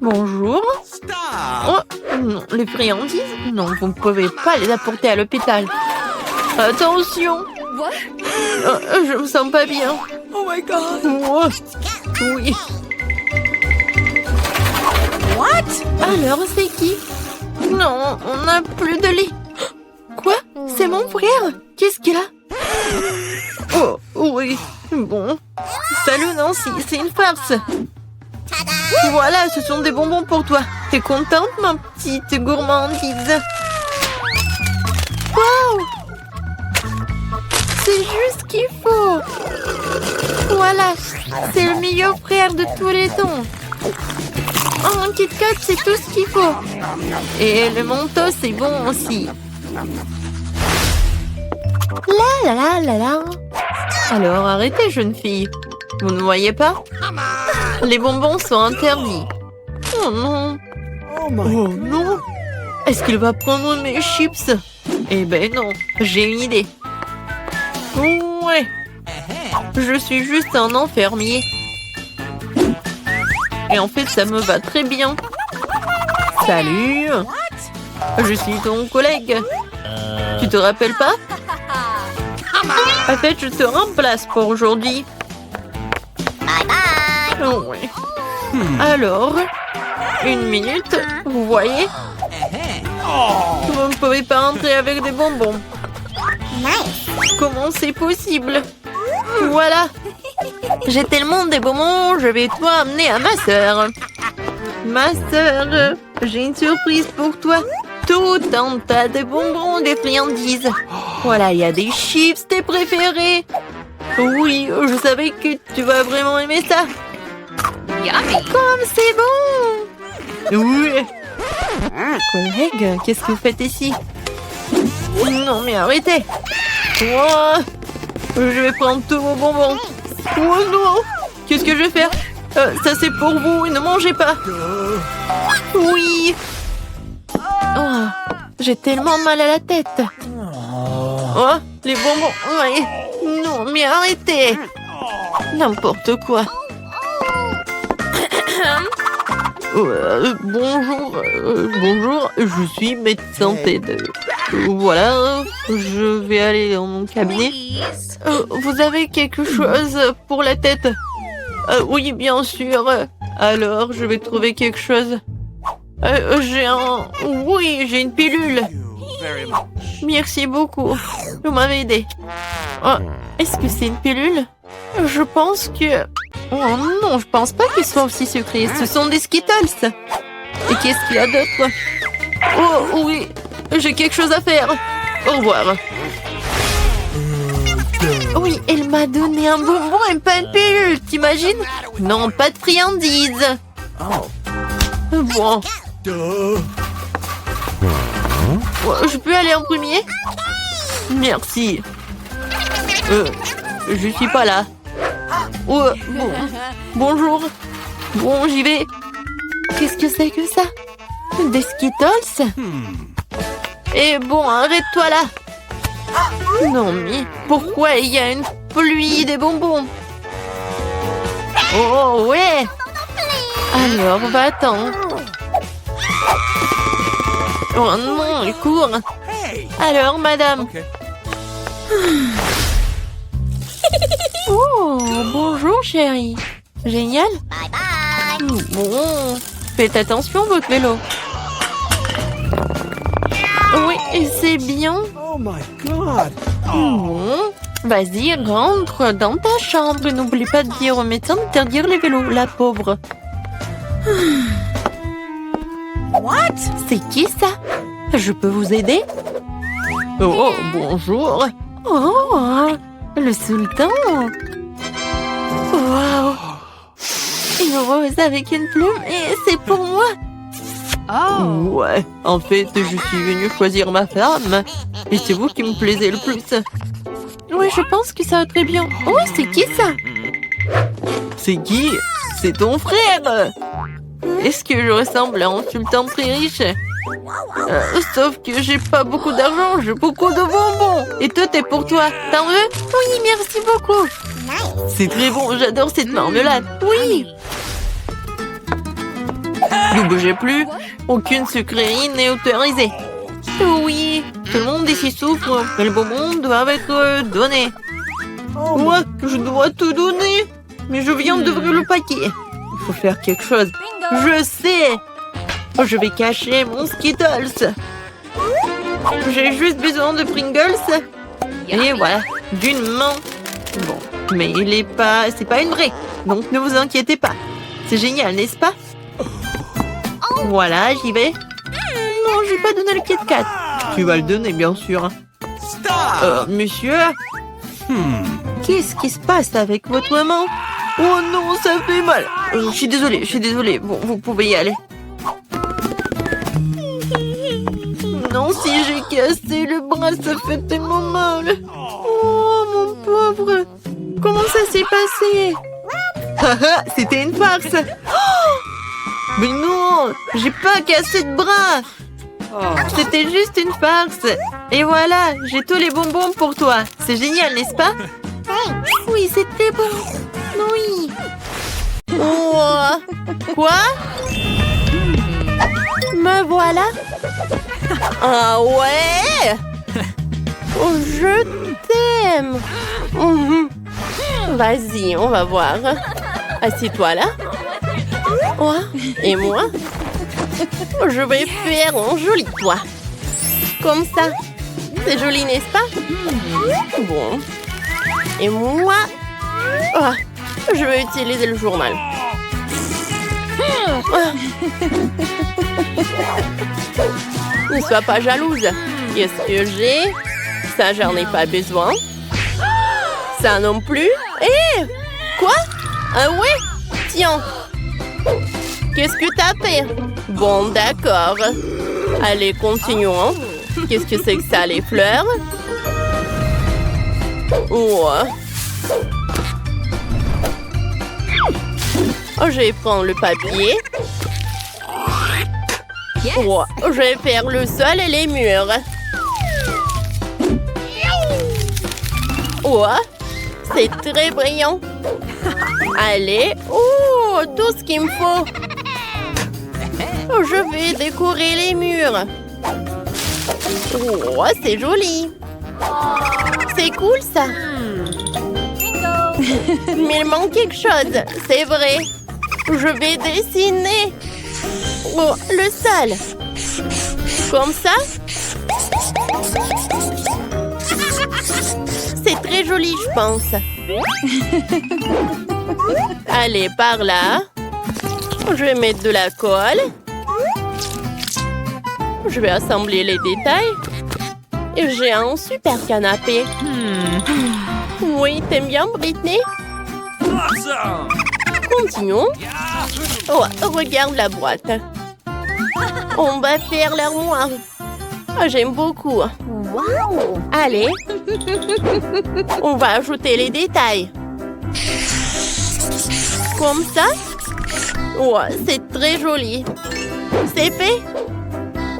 Bonjour. Oh, non, les friandises? Non, vous ne pouvez pas les apporter à l'hôpital. Attention. Je me sens pas bien. Oh my god! Oh, oui. What? Alors, c'est qui? Non, on n'a plus de lait. Quoi? C'est mon frère? Qu'est-ce qu'il a? Oh, oui. Bon. Salut Nancy, c'est une farce. Voilà, ce sont des bonbons pour toi. T'es contente, ma petite gourmandise? Wow! C'est juste ce qu'il faut. Voilà, c'est le meilleur frère de tous les temps. Oh, un Kit Kat, c'est tout ce qu'il faut. Et le Mentos, c'est bon aussi. La la la la la. Alors arrêtez, jeune fille. Vous ne voyez pas? Les bonbons sont interdits. Oh non. Oh my Oh non. Est-ce qu'il va prendre mes chips? Eh ben non, j'ai une idée. Ouais. Je suis juste un enfermier. Et en fait, ça me va très bien. Salut. Je suis ton collègue. Tu te rappelles pas? En fait, je te remplace pour aujourd'hui. Oh, ouais. Alors, une minute, vous voyez? Vous ne pouvez pas entrer avec des bonbons. Comment c'est possible? Voilà. J'ai tellement des bonbons, je vais toi amener à ma sœur. Ma sœur, j'ai une surprise pour toi. Tout un tas de bonbons, des friandises. Voilà, il y a des chips, tes préférés. Oui, je savais que tu vas vraiment aimer ça. Comme c'est bon. Oui. Collègue, qu'est-ce que vous faites ici? Non, mais arrêtez. Oh, je vais prendre tous vos bonbons. Oh non. Qu'est-ce que je vais faire? Ça, c'est pour vous. Ne mangez pas. Oui. Oh, j'ai tellement mal à la tête. Oh, les bonbons. Ouais. Non, mais arrêtez. N'importe quoi. Bonjour, je suis médecin TED. Voilà, je vais aller dans mon cabinet. Vous avez quelque chose pour la tête? Oui, bien sûr. Alors, je vais trouver quelque chose. j'ai une pilule. Merci beaucoup. Vous m'avez aidé. Oh, est-ce que c'est une pilule? Je pense que... Oh non, je pense pas qu'il soit aussi sucré. Ce sont des Skittles. Et qu'est-ce qu'il y a d'autre? Oh oui, j'ai quelque chose à faire. Au revoir. Oui, elle m'a donné un bonbon et pas une pilule, t'imagines? Non, pas de friandises. Bon. Je peux aller en premier? Merci. Je suis pas là. Oh, bon. Bonjour. Bon, j'y vais. Qu'est-ce que c'est que ça? Des Skittles? Et bon, arrête-toi là. Non, mais pourquoi il y a une pluie des bonbons? Oh, ouais. Alors, va-t'en. Oh non, il court. Alors, madame. Oh, bonjour, chérie. Génial. Bon, faites attention, votre vélo. Oui, c'est bien. Oh my god! Bon, vas-y, rentre dans ta chambre. N'oublie pas de dire au médecin d'interdire les vélos, la pauvre. What? C'est qui ça? Je peux vous aider? Oh, bonjour. Oh, le sultan. Wow. Une rose avec une plume et c'est pour moi. Oh! Ouais, en fait, je suis venue choisir ma femme. Et c'est vous qui me plaisez le plus. Oui, je pense que ça va très bien. Oh, c'est qui ça? C'est qui? C'est ton frère. Est-ce que je ressemble à un sultan très riche? Sauf que j'ai pas beaucoup d'argent, j'ai beaucoup de bonbons. Et tout est pour toi. T'en veux? Oui, merci beaucoup. C'est très bon, j'adore cette marmelade. Oui. Ne bougez plus. Aucune sucrerie n'est autorisée. Oui, tout le monde ici souffre. Les bonbons doivent être donnés. Moi, je dois tout donner. Mais je viens d'ouvrir le paquet. Il faut faire quelque chose. Je sais. Je vais cacher mon Skittles. J'ai juste besoin de Pringles. Et voilà, d'une main. Bon, mais c'est pas une vraie. Donc ne vous inquiétez pas. C'est génial, n'est-ce pas? Voilà, j'y vais. Non, j'ai pas donné le Kit Kat. Tu vas le donner, bien sûr. Monsieur? Qu'est-ce qui se passe avec votre main? Oh non, ça fait mal. Je suis désolée. Bon, vous pouvez y aller. Non, si j'ai cassé le bras, ça fait tellement mal. Oh, mon pauvre. Comment ça s'est passé? Haha, c'était une farce. Oh, mais non, j'ai pas cassé de bras. C'était juste une farce. Et voilà, j'ai tous les bonbons pour toi. C'est génial, n'est-ce pas? Oui, c'était bon. Oui. Oh, quoi? Me voilà. Ah ouais? Oh, je t'aime. Vas-y, on va voir. Assieds-toi là. Oh, et moi? Je vais faire un joli toit. Comme ça. C'est joli, n'est-ce pas? Bon. Et moi? Oh, je vais utiliser le journal. Ne sois pas jalouse. Qu'est-ce que j'ai? Ça, j'en ai pas besoin. Ça non plus. Hé! Quoi? Ah ouais? Tiens. Qu'est-ce que t'as fait? Bon, d'accord. Allez, continuons. Qu'est-ce que c'est que ça, les fleurs? Oh. Je vais prendre le papier. Oh, je vais faire le sol et les murs. Oh, c'est très brillant. Allez, oh, tout ce qu'il me faut. Je vais décorer les murs. Oh, c'est joli. C'est cool ça. Mais il manque quelque chose, c'est vrai. Je vais dessiner. Oh, le sol. Comme ça. C'est très joli, je pense. Allez, par là. Je vais mettre de la colle. Je vais assembler les détails. Et j'ai un super canapé. Oui, t'aimes bien, Britney? Continuons. Oh, regarde la boîte. On va faire l'armoire. Oh, j'aime beaucoup. Wow. Allez. On va ajouter les détails. Comme ça. Oh, c'est très joli. C'est fait.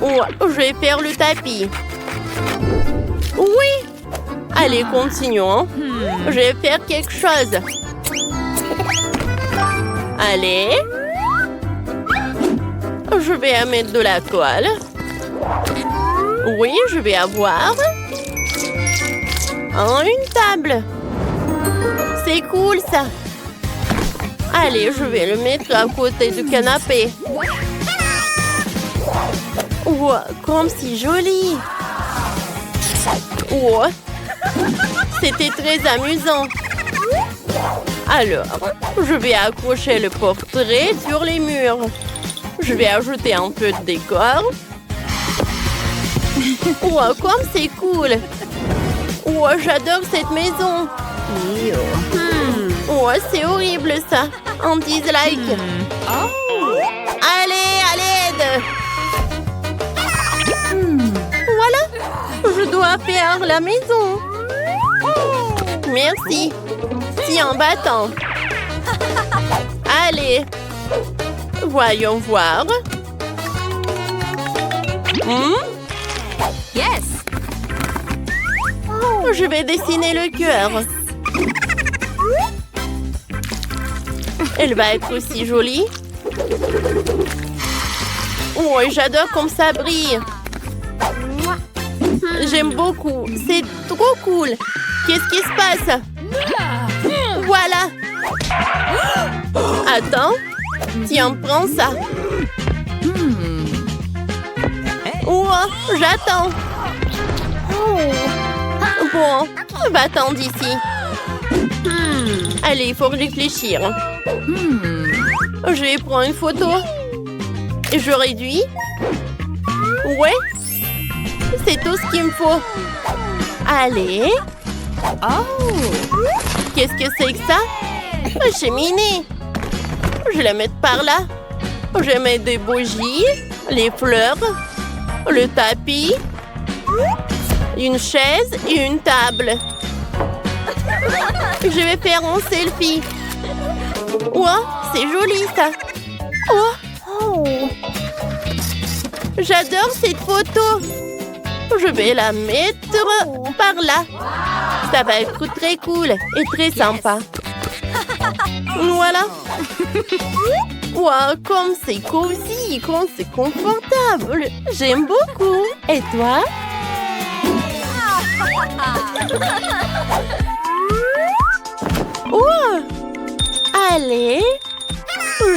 Oh, je vais faire le tapis. Oui. Allez, continuons. Je vais faire quelque chose. Allez. Je vais mettre de la colle. Oui, je vais avoir une table. C'est cool, ça. Allez, je vais le mettre à côté du canapé. Oh, comme c'est joli. Oh, c'était très amusant. Alors, je vais accrocher le portrait sur les murs. Je vais ajouter un peu de décor. Oh, comme c'est cool. Oh, j'adore cette maison. Oh, c'est horrible ça. Un dislike. Allez, à l'aide. Voilà. Je dois faire la maison. Merci. Tiens, bâton. Allez. Voyons voir. Yes. Je vais dessiner le cœur. Elle va être aussi jolie. Oh, j'adore comme ça brille. J'aime beaucoup. C'est trop cool. Qu'est-ce qui se passe? Voilà. Attends. Tiens, prends ça. Oh, j'attends. Bon, va-t'en d'ici. Allez, il faut réfléchir. Je vais prendre une photo. Je réduis. Ouais. C'est tout ce qu'il me faut. Allez. Oh. Qu'est-ce que c'est que ça? Une cheminée. Je vais la mettre par là. Je vais mettre des bougies, les fleurs, le tapis, une chaise et une table. Je vais faire un selfie. Oh, c'est joli ça. Oh. J'adore cette photo. Je vais la mettre par là. Ça va être très cool et très sympa. Voilà. Wow, comme c'est cosy, comme c'est confortable. J'aime beaucoup. Et toi? Oh! Allez,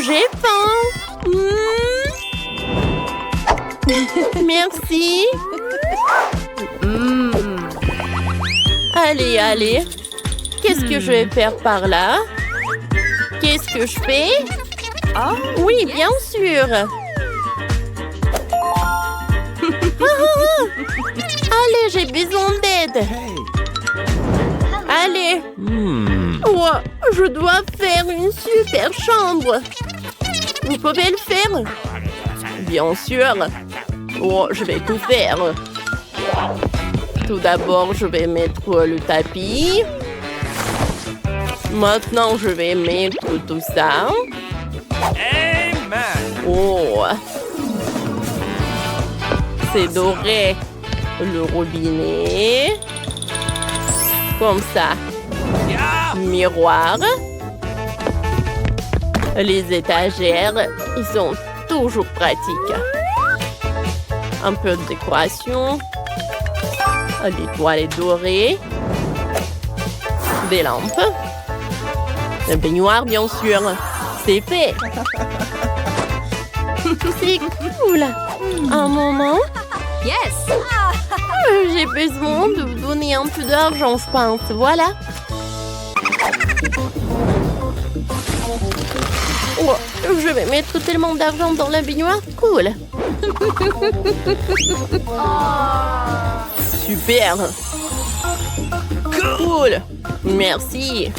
j'ai faim. Merci. Allez, allez. Qu'est-ce que je vais faire par là? Qu'est-ce que je fais? Oui, bien sûr. Allez, j'ai besoin d'aide. Allez. Oh, je dois faire une super chambre. Vous pouvez le faire? Bien sûr. Oh, je vais tout faire. Tout d'abord, je vais mettre le tapis. Maintenant, je vais mettre tout ça. Oh. C'est doré. Le robinet. Comme ça. Miroir. Les étagères, ils sont toujours pratiques. Un peu de décoration. Les toilettes dorées. Des lampes. Un baignoire, bien sûr. C'est fait. C'est cool. Un moment. Yes. J'ai besoin de vous donner un peu d'argent, je pense. Voilà. Oh, je vais mettre tellement d'argent dans la baignoire. Cool. Super. Cool. Merci.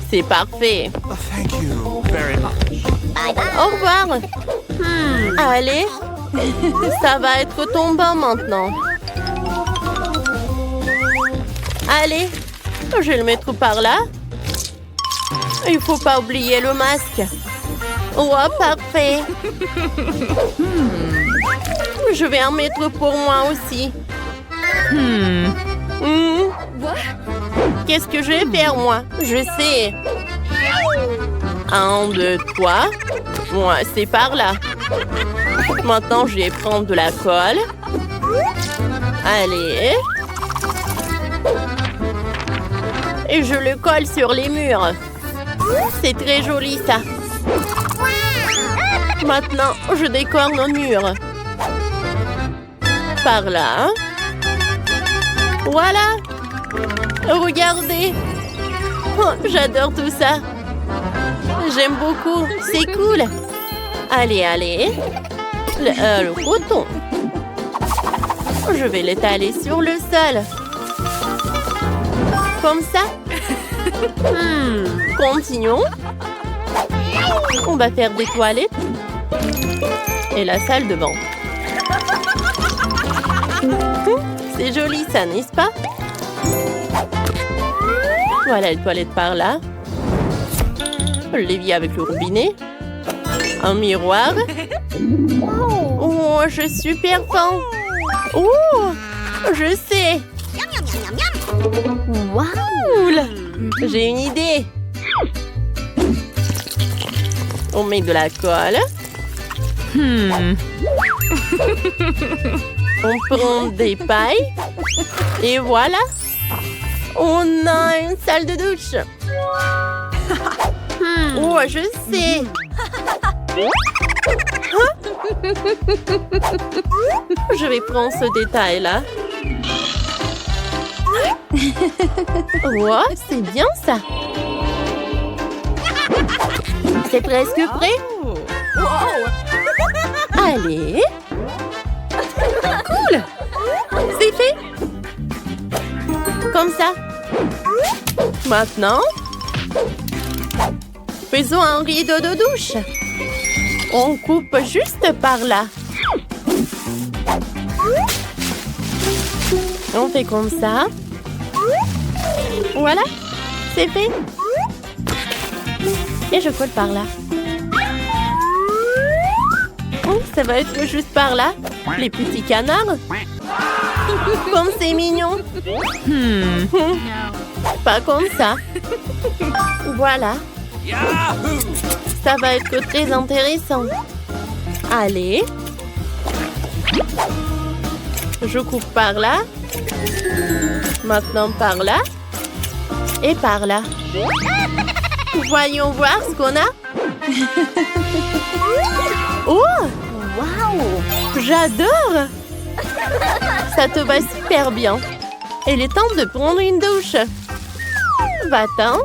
C'est parfait. Thank you very much. Au revoir. Allez. Ça va être ton bain maintenant. Allez. Je vais le mettre par là. Il faut pas oublier le masque. Oh, parfait. Je vais en mettre pour moi aussi. Qu'est-ce que je vais faire, moi? Je sais. 1, 2, 3. Moi, c'est par là. Maintenant, je vais prendre de la colle. Allez. Et je le colle sur les murs. C'est très joli, ça. Maintenant, je décore nos murs. Par là. Voilà. Regardez. Oh, j'adore tout ça. J'aime beaucoup. C'est cool. Allez, allez. Le coton. Je vais l'étaler sur le sol. Comme ça. Continuons. On va faire des toilettes. Et la salle de bain. C'est joli ça, n'est-ce pas? Voilà les toilettes par là. L'évier avec le robinet. Un miroir. Oh, je suis super faim. Oh, je sais. Wow. J'ai une idée. On met de la colle. On prend des pailles. Et voilà. On a une salle de douche. Oh, je sais. Je vais prendre ce détail-là. Oh, c'est bien ça. C'est presque prêt. Allez. Cool. C'est fait. Comme ça. Maintenant, faisons un rideau de douche. On coupe juste par là. On fait comme ça. Voilà, c'est fait. Et je colle par là. Oh, ça va être juste par là. Les petits canards. Comme c'est mignon. Pas comme ça. Voilà. Ça va être très intéressant. Allez. Je coupe par là. Maintenant par là. Et par là. Voyons voir ce qu'on a. Oh! Waouh! J'adore! Ça te va super bien. Il est temps de prendre une douche. Va-t'en.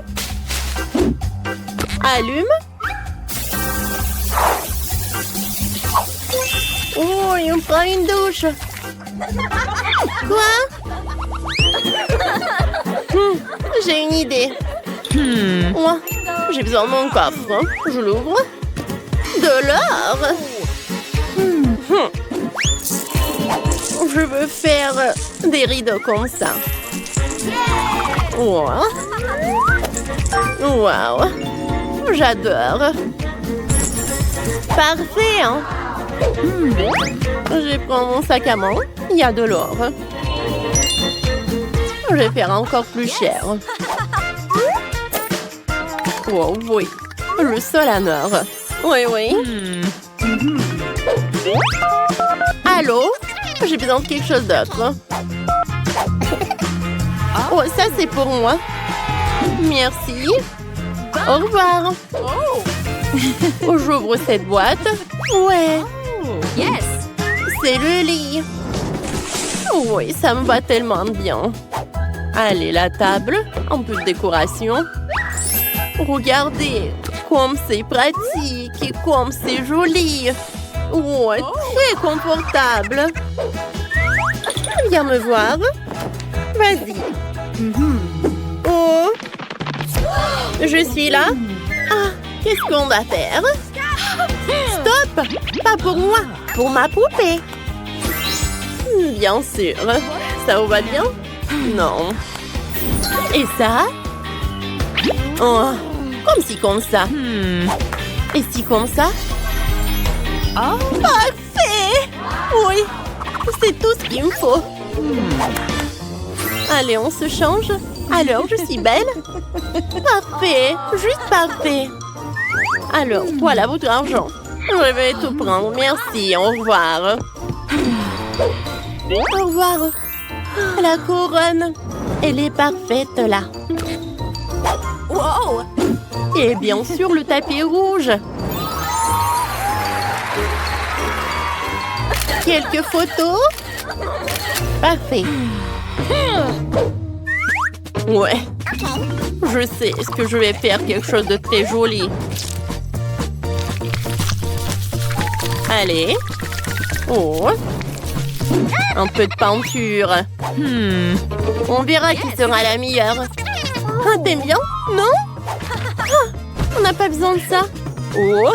Allume. Oh, et on prend une douche. Quoi? J'ai une idée. Moi, j'ai besoin de mon coffre. Je l'ouvre. De l'or. Je veux faire des rideaux comme ça. Wow. Wow. J'adore. Parfait, hein? Je prends mon sac à main. Il y a de l'or. Je vais faire encore plus cher. Wow, oui. Le sol en or. Oui, oui. Allô? J'ai besoin de quelque chose d'autre. Oh, ça c'est pour moi. Merci. Au revoir. Oh, j'ouvre cette boîte. Ouais. Yes. C'est le lit. Oui, ça me va tellement bien. Allez, la table. Un peu de décoration. Regardez, comme c'est pratique et comme c'est joli. Oh, très confortable. Viens me voir. Vas-y. Oh, je suis là. Ah, qu'est-ce qu'on va faire? Stop! Pas pour moi, pour ma poupée. Bien sûr. Ça vous va bien? Non. Et ça? Oh, comme si comme ça. Et si comme ça? Oh. Parfait! Oui, c'est tout ce qu'il me faut. Allez, on se change. Alors, je suis belle? Parfait, juste parfait. Alors, voilà votre argent. Je vais tout prendre, merci, au revoir. Au revoir. La couronne, elle est parfaite là. Wow! Et bien sûr, le tapis rouge. Quelques photos. Parfait. Ouais. Je sais ce que je vais faire, quelque chose de très joli. Allez. Oh. Un peu de peinture. On verra qui sera la meilleure. Ah, t'aimes bien? Non? Ah, on n'a pas besoin de ça. Oh,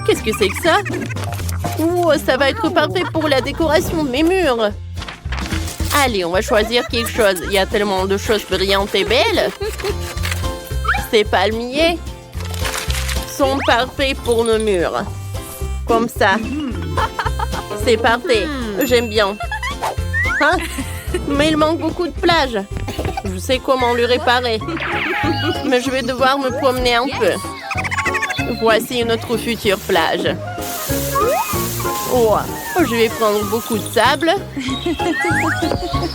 qu'est-ce que c'est que ça? Oh, ça va être parfait pour la décoration de mes murs. Allez, on va choisir quelque chose. Il y a tellement de choses brillantes et belles. Ces palmiers sont parfaits pour nos murs. Comme ça. C'est parfait. J'aime bien. Hein? Mais il manque beaucoup de plage. Je sais comment le réparer. Mais je vais devoir me promener un peu. Voici notre future plage. Oh, je vais prendre beaucoup de sable.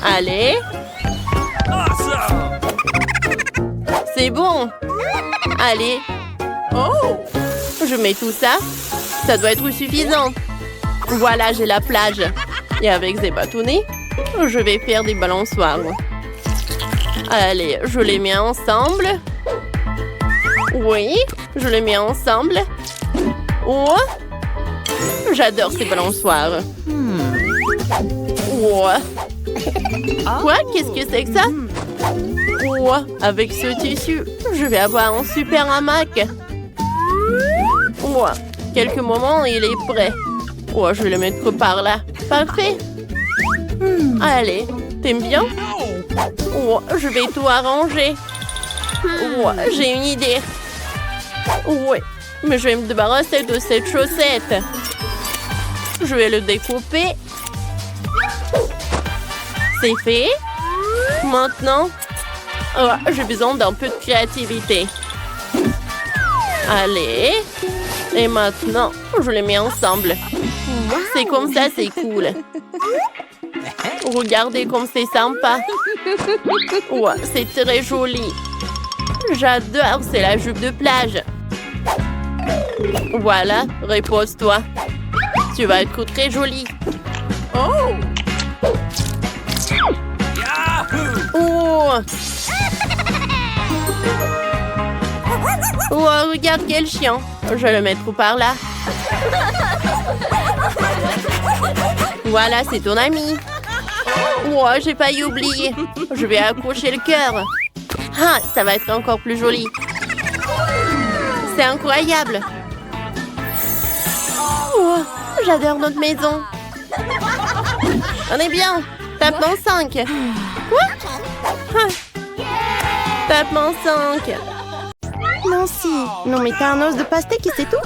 Allez. Awesome! C'est bon. Allez. Oh, je mets tout ça. Ça doit être suffisant. Voilà, j'ai la plage. Et avec ces bâtonnets, je vais faire des balançoires. Allez, je les mets ensemble. Oui, je les mets ensemble. Oh, j'adore ces balançoires. Oh. Quoi? Qu'est-ce que c'est que ça? Oh, avec ce tissu, je vais avoir un super hamac. Oh, quelques moments, il est prêt. Oh, je vais le mettre par là. Parfait. Allez, t'aimes bien? Oh, je vais tout arranger. Oh, j'ai une idée. Ouais, mais je vais me débarrasser de cette chaussette. Je vais le découper. C'est fait. Maintenant, oh, j'ai besoin d'un peu de créativité. Allez. Et maintenant, je les mets ensemble. C'est comme ça, c'est cool. Regardez comme c'est sympa. Ouais, c'est très joli. J'adore, c'est la jupe de plage. Voilà, repose-toi. Tu vas être très jolie. Oh! Oh! Oh, regarde quel chien. Je vais le mettre par là. Voilà, c'est ton ami. Oh, j'ai failli oublier. Je vais accrocher le cœur. Ah, ça va être encore plus joli. C'est incroyable. Oh, j'adore notre maison. On est bien. Tapement 5. Quoi? Tapement 5. Nancy, non mais t'as un os de pastèque et c'est tout?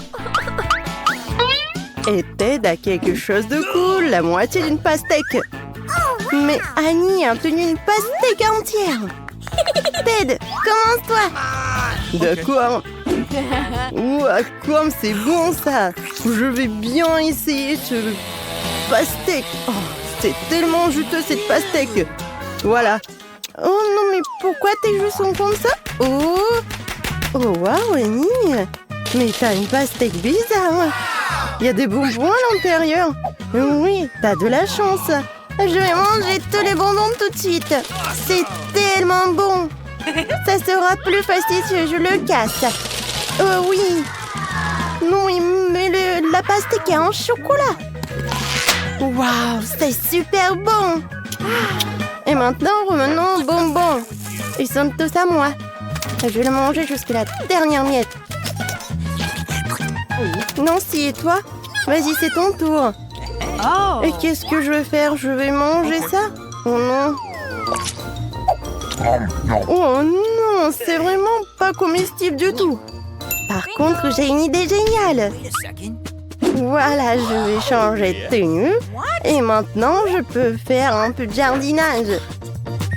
Et Ted a quelque chose de cool, la moitié d'une pastèque. Mais Annie a obtenu une pastèque entière. Ted, commence-toi. D'accord. Ouah, comme c'est bon ça. Je vais bien essayer ce pastèque. Oh, c'est tellement juteux cette pastèque. Voilà. Oh non, mais pourquoi tes joues sont comme ça? Oh, oh waouh, Annie. Mais t'as une pastèque bizarre. Il y a des bonbons à l'intérieur. Oui, t'as de la chance. Je vais manger tous les bonbons tout de suite. C'est tellement bon. Ça sera plus facile si je le casse. Oh oui. Non, mais la pastèque est en chocolat. Waouh, c'est super bon. Et maintenant, revenons aux bonbons. Ils sont tous à moi. Je vais le manger jusqu'à la dernière miette. Nancy, et toi? Vas-y, c'est ton tour. Oh. Et qu'est-ce que je vais faire? Je vais manger ça? Oh non. Oh non, c'est vraiment pas comestible du tout. Par contre, j'ai une idée géniale. Voilà, je vais changer de tenue. Et maintenant, je peux faire un peu de jardinage.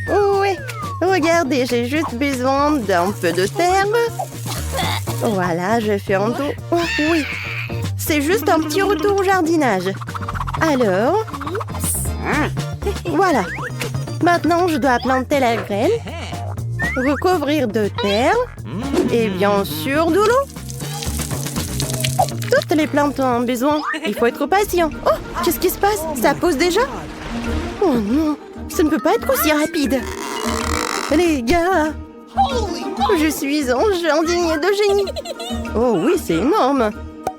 Oui, regardez, j'ai juste besoin d'un peu de terre. Voilà, je fais un tour. Oh, oui, c'est juste un petit retour au jardinage. Alors, voilà. Maintenant, je dois planter la graine, recouvrir de terre et bien sûr de l'eau. Toutes les plantes ont besoin. Il faut être patient. Oh, qu'est-ce qui se passe? Ça pousse déjà? Oh non, ça ne peut pas être aussi rapide. Les gars, je suis un jardinier de génie. Oh oui, c'est énorme.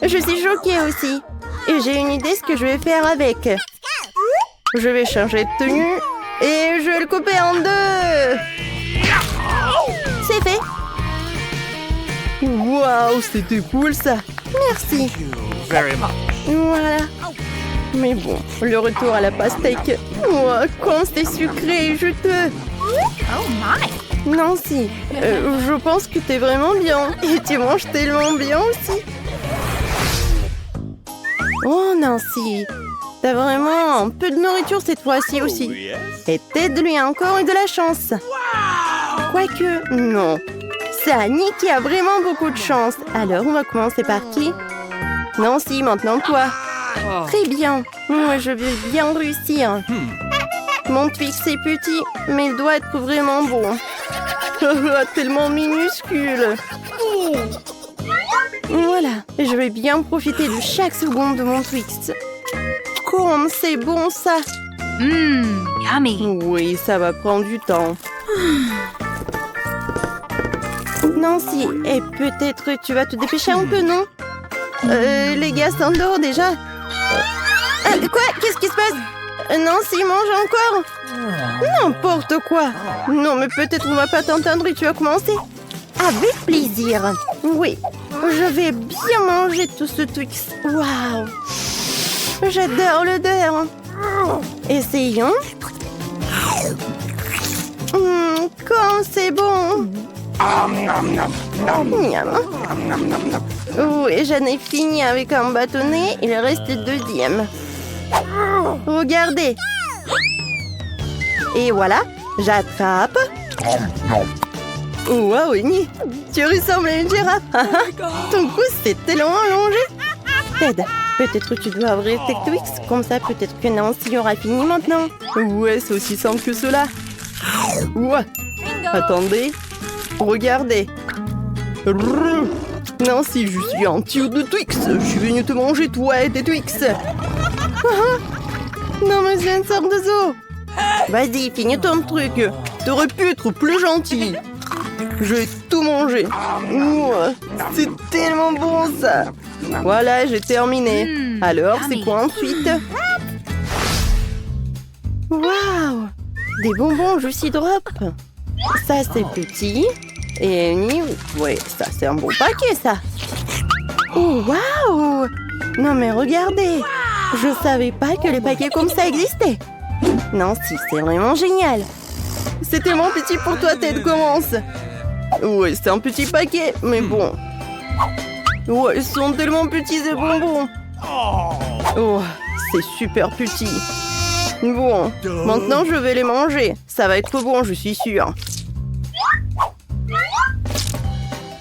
Je suis choquée aussi. Et j'ai une idée ce que je vais faire avec. Je vais changer de tenue et je vais le couper en deux. C'est fait. Waouh, c'était cool ça. Merci. Thank you very much. Voilà. Mais bon, le retour à la pastèque. Oh, quand c'est sucré et juteux. Oh my! Nancy, je pense que t'es vraiment bien. Et tu manges tellement bien aussi. Oh Nancy, t'as vraiment un peu de nourriture cette fois-ci aussi. yes. Et Ted lui a encore eu de la chance. Quoique, non. C'est Annie qui a vraiment beaucoup de chance. Alors, on va commencer par qui? Nancy, maintenant toi. Très bien. Moi, je veux bien réussir. Mon Twix est petit, mais il doit être vraiment bon. Tellement minuscule. Voilà, je vais bien profiter de chaque seconde de mon Twix. Comme c'est bon ça. Yummy. Oui, ça va prendre du temps. Nancy, et peut-être tu vas te dépêcher un peu, non? Les gars s'endorment déjà. Quoi? Qu'est-ce qui se passe? Nancy, mange encore? N'importe quoi. Non, mais peut-être on va pas t'entendre et tu vas commencer. Avec plaisir. Oui, je vais bien manger tout ce Twix. Waouh! J'adore l'odeur. Essayons. Comme c'est bon. Miam. Oui, j'en ai fini avec un bâtonnet. Il reste le deuxième. Regardez. Et voilà, j'attrape. Wow, Winnie, tu ressembles à une girafe. Ton cou s'est tellement allongé. Ted, peut-être tu dois ouvrir tes Twix. Comme ça, peut-être que Nancy aura fini maintenant. Ouais, c'est aussi simple que cela. Ouais. Attendez. Regardez. Nancy, je suis un tuyau de Twix. Je suis venue te manger, toi et tes Twix. Non, mais c'est une sorte de zoo. Vas-y, finis ton truc. T'aurais pu être plus gentil. Je vais tout manger. C'est tellement bon, ça. Voilà, j'ai terminé. Alors, c'est quoi ensuite? Waouh! Des bonbons Juicy Drop. Ça, c'est petit. Et ouais, ça, c'est un bon paquet, ça. Oh, waouh! Non, mais regardez. Je savais pas que les paquets comme ça existaient. Non, si, c'est vraiment génial. C'est tellement petit pour toi, Ted, commence. Ouais, c'est un petit paquet, mais bon. Ouais, ils sont tellement petits, ces bonbons. Oh, c'est super petit. Bon, maintenant je vais les manger. Ça va être bon, je suis sûre.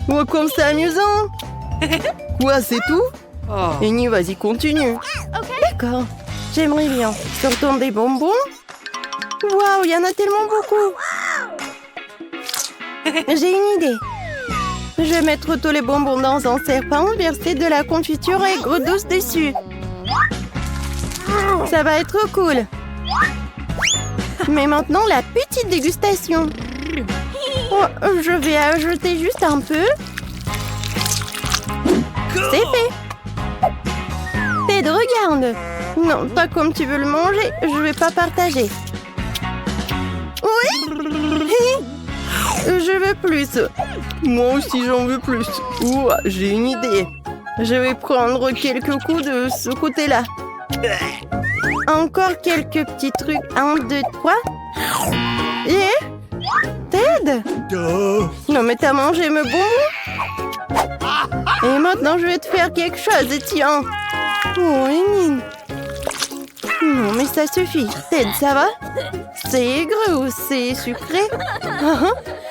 Ouais, comme c'est amusant. Quoi, c'est tout? Annie, vas-y, continue. D'accord, j'aimerais bien. Sortons des bonbons. Waouh, il y en a tellement beaucoup. J'ai une idée. Je vais mettre tous les bonbons dans un serpent, verser de la confiture aigre douce dessus. Ça va être cool. Mais maintenant, la petite dégustation. Oh, je vais ajouter juste un peu. C'est fait. Ted, regarde. Non, pas comme tu veux le manger. Je vais pas partager. Oui. Je veux plus. Moi aussi, j'en veux plus. Ouah, j'ai une idée. Je vais prendre quelques coups de ce côté-là. Encore quelques petits trucs. 1, 2, 3. Et... Ted? Non, mais t'as mangé mes bonbons? Et maintenant, je vais te faire quelque chose. Et tiens. Oh, Enine. Non, mais ça suffit. Ted, ça va? C'est aigre ou c'est sucré?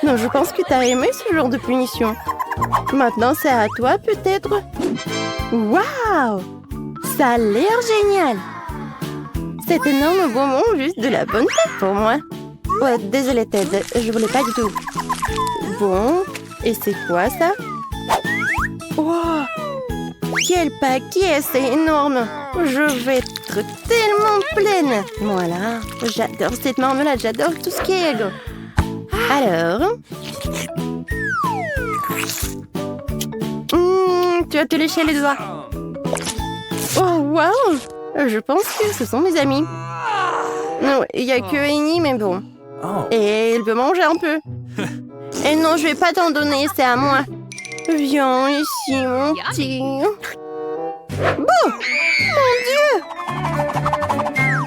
Non, je pense que t'as aimé ce genre de punition. Maintenant, c'est à toi, peut-être? Waouh! Ça a l'air génial! Cet énorme bonbon, juste de la bonne tête pour moi. Ouais, désolé, Ted, je voulais pas du tout. Bon, et c'est quoi, ça? Wow! Quel paquet, c'est énorme! Je vais être tellement pleine! Voilà, j'adore cette marmelade, j'adore tout ce qui est aigre. Alors... tu vas te lécher les doigts. Oh, waouh! Je pense que ce sont mes amis. Non, il n'y a que Annie, mais bon. Et elle veut manger un peu. Et non, je vais pas t'en donner, c'est à moi. Viens ici, mon petit. Bon! Mon Dieu!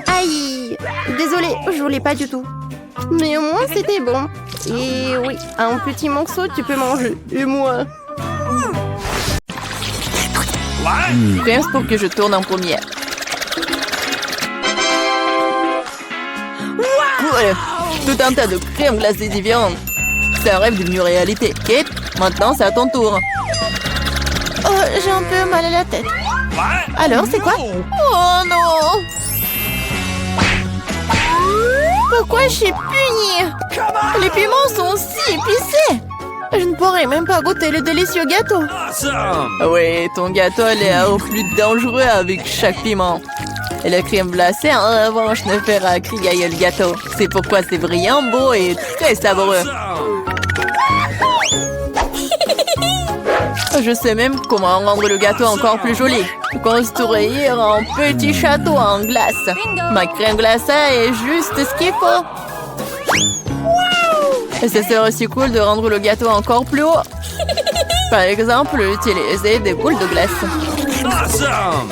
Aïe! Désolée, je voulais pas du tout. Mais au moins, c'était bon. Et oui, un petit morceau, tu peux manger. Et moi? Prince pour que je tourne en première. Voilà, tout un tas de crème glacée différentes. C'est un rêve devenu réalité. Kate, maintenant c'est à ton tour. Oh, j'ai un peu mal à la tête. Alors, c'est quoi? Oh non! Pourquoi je suis punie? Les piments sont si épicés! Je ne pourrais même pas goûter le délicieux gâteau. Awesome! Oui, ton gâteau a l'air plus dangereux avec chaque piment. Et la crème glacée, en revanche, ne fera crier le gâteau. C'est pourquoi c'est brillant, beau et très savoureux. Awesome! Je sais même comment rendre le gâteau encore plus joli. Construire un petit château en glace. Ma crème glacée est juste ce qu'il faut. Et ce serait aussi cool de rendre le gâteau encore plus haut. Par exemple, utiliser des boules de glace. Awesome!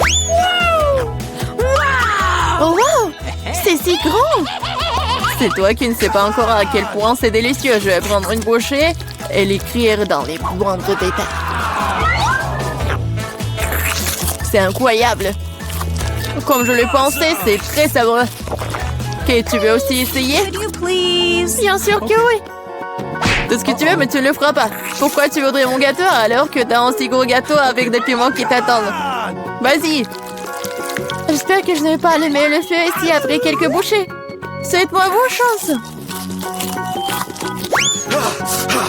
Oh wow! C'est si grand! C'est toi qui ne sais pas encore à quel point c'est délicieux. Je vais prendre une bouchée et l'écrire dans les moindres détails. C'est incroyable. Comme je le pensais, c'est très savoureux. Ok, tu veux aussi essayer? Bien sûr que oui. Tout ce que tu veux, mais tu ne le feras pas. Pourquoi tu voudrais mon gâteau alors que t'as un si gros gâteau avec des piments qui t'attendent? Vas-y. J'espère que je ne vais pas allumer le feu ici après quelques bouchées. Souhaite-moi bonne chance.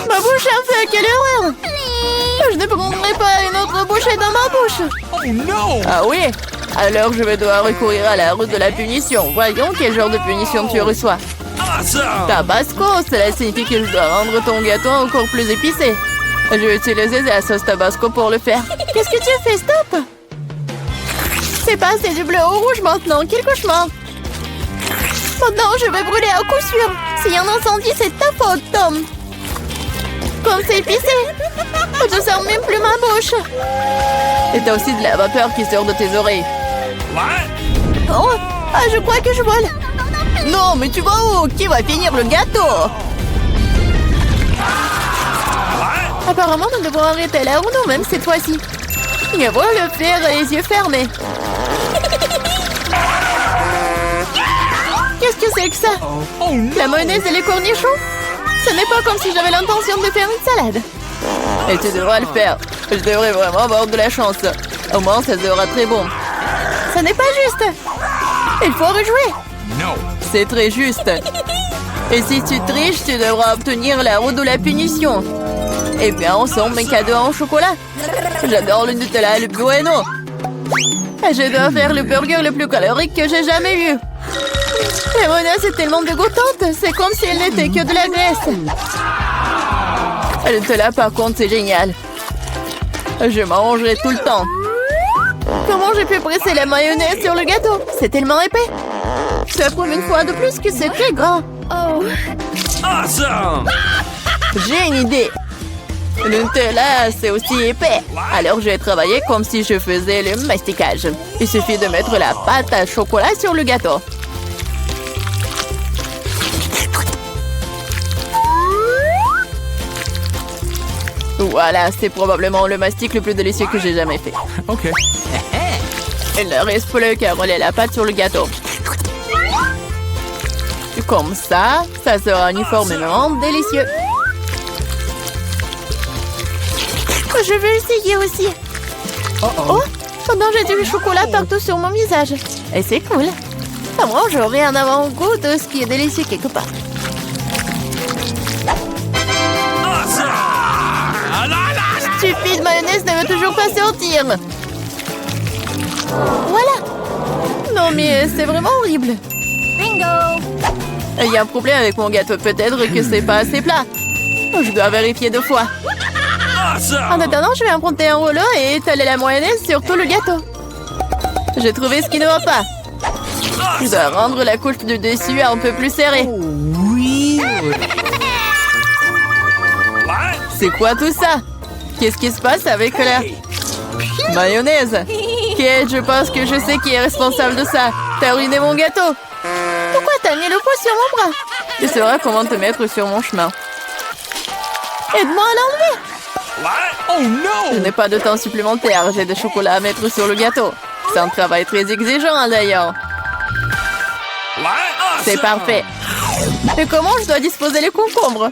Ma bouche a fait, quelle horreur! Je ne prendrai pas une autre bouchée dans ma bouche. Oh no! Ah oui? Alors je vais devoir recourir à la route de la punition. Voyons quel genre de punition tu reçois. Awesome! Tabasco, cela signifie que je dois rendre ton gâteau encore plus épicé. Je vais utiliser la sauce Tabasco pour le faire. Qu'est-ce que tu fais? Stop! C'est pas assez du bleu au rouge maintenant. Quel cauchemar! Maintenant, je vais brûler à coup sûr. S'il y a un incendie, c'est ta faute, Tom. Comme c'est épicé. Je ne sens même plus ma bouche. Et t'as aussi de la vapeur qui sort de tes oreilles. What? Oh, ah, je crois que je vole. Non, mais tu vas où? Qui va finir le gâteau? Apparemment, nous devons arrêter la roue nous-mêmes cette fois-ci. Il va le faire les yeux fermés. Qu'est-ce que c'est que ça? Oh no! La mayonnaise et les cornichons? Ce n'est pas comme si j'avais l'intention de faire une salade. Et tu devras le faire. Je devrais vraiment avoir de la chance. Au moins, ça sera très bon. Ce n'est pas juste. Il faut rejouer. No! C'est très juste. Et si tu triches, tu devras obtenir la roue de la punition. Et bien, ensemble, mes cadeaux en chocolat. J'adore le Nutella et le Bueno. Et je dois faire le burger le plus calorique que j'ai jamais eu. La mayonnaise est tellement dégoûtante. C'est comme si elle n'était que de la graisse. Le Nutella, par contre, c'est génial. Je mangerai tout le temps. Comment j'ai pu presser la mayonnaise sur le gâteau? C'est tellement épais. Ça prouve une fois de plus que c'est très gras. Oh. Awesome! J'ai une idée. Le Nutella, c'est aussi épais. Alors, je vais travailler comme si je faisais le masticage. Il suffit de mettre la pâte à chocolat sur le gâteau. Voilà, c'est probablement le mastic le plus délicieux que j'ai jamais fait. Okay. Il ne reste plus qu'à rouler la pâte sur le gâteau. Comme ça, ça sera uniformément délicieux. Je veux essayer aussi. Oh, pendant j'ai du chocolat partout sur mon visage. Et c'est cool. À moi, j'aurai un avant-goût de ce qui est délicieux quelque part. Awesome! Ah, la, la, la. Stupide mayonnaise ne veut toujours pas sortir. Voilà. Non mais c'est vraiment horrible. Bingo! Il y a un problème avec mon gâteau. Peut-être que c'est pas assez plat. Je dois vérifier 2 fois. En Awesome! attendant, je vais emprunter un rouleau et étaler la mayonnaise sur tout le gâteau. J'ai trouvé ce qui ne va pas. Je dois rendre la couche du dessus un peu plus serrée. What? C'est quoi tout ça? Qu'est-ce qui se passe avec la mayonnaise? Kate, je pense que je sais qui est responsable de ça. T'as ruiné mon gâteau. Pourquoi t'as mis le poids sur mon bras? Tu sauras comment te mettre sur mon chemin. Aide-moi à l'enlever. What? Oh Je no! n'ai pas de temps supplémentaire. J'ai des chocolats à mettre sur le gâteau. C'est un travail très exigeant d'ailleurs. What? C'est Awesome! parfait. Et comment je dois disposer les concombres?